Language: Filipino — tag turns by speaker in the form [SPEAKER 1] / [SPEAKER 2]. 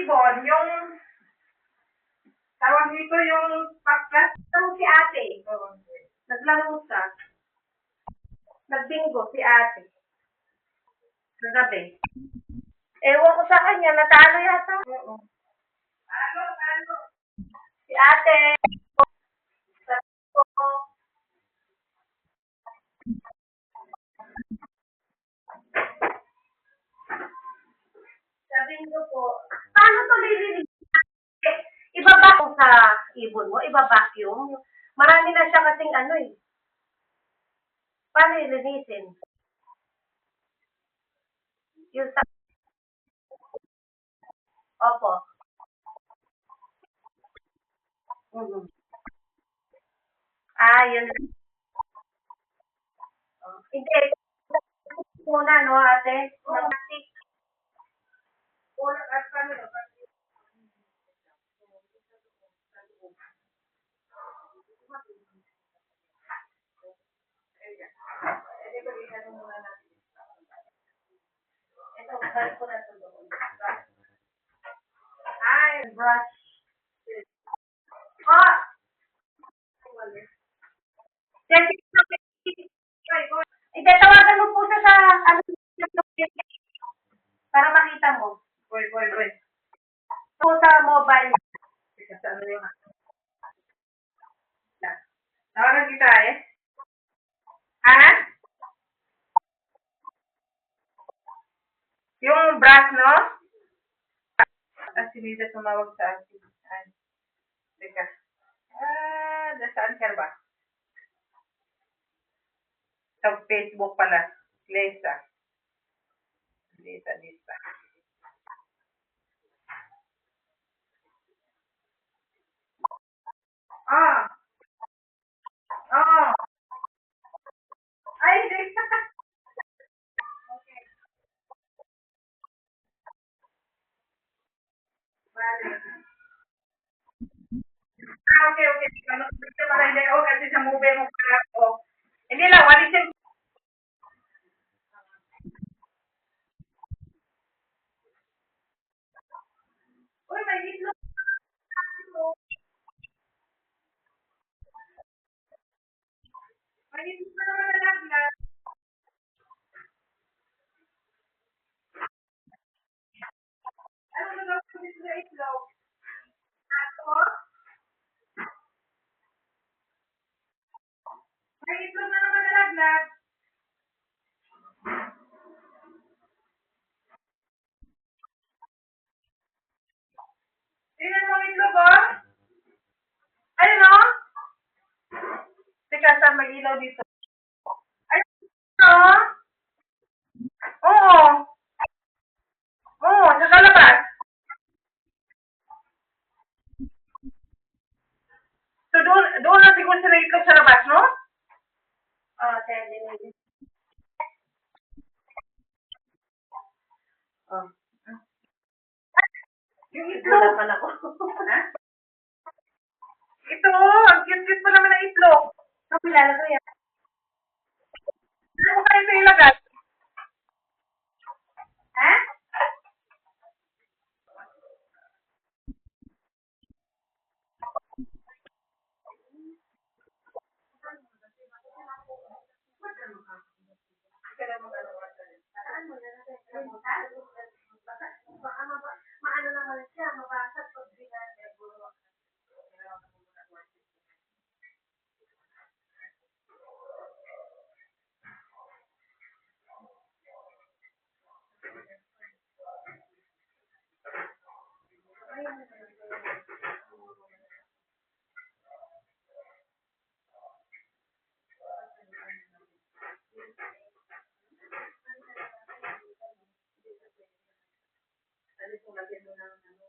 [SPEAKER 1] ibon, yung tawag nito yung paklas. Si ate. Naglaro siya. Nagbingo si ate. Kagabi. Ewan ko sa kanya, natalo yata. Oo. Talo. Si ate. Sa bingo po. Paano to lilinig? Ibaba ko sa ibon mo, iba-vacuum. Marami na siya kasing ano eh. Paano ilinisin? Yung sa... Opo. Mm-hmm. Ah, yun. Hindi. Muna, no, ate? Plastic. Unang at kami, no? Ito, balik ko na ito doon. Ay, brush. Oh! Yan, hindi, tawagan mo po siya sa, ano, para makita mo. Wait. Po sa mobile. Sa ano yung, tawagan kita eh. Ah? Yung brush, no? Si Lisa tumawag sa akin. Ay, teka. Nasaan ka ba? Sa Facebook pala. Lisa. Lisa. Ah! Oh! Ay, hindi. Bale. Okay. Ano, gusto mo na hindi ako kasi sa movie mo pala ako. Hindi lang, walisin. Uy, may itlog. May itlog na naman na laglag. Ano na daw kung sa itlog? Ako? May itlog na naman na laglag. Tingnan mo ang itlog, oh. Ayun, oh. Teka, saan may ilaw dito? Ayun, oh. Oo. Oo, sa labas. So, doon na siguro sila itlog sa labas, no? Ah, tede. Oh. Yung itlog. Wala ko. Ha? Ito, ang cute-cute pa naman ng itlog. Ang kilala ko yan. Ano mo kayo sa ilagay? Ha? Maano naman siya, mabasag pag ginagawa. Ano kung lagyan mo ng ano?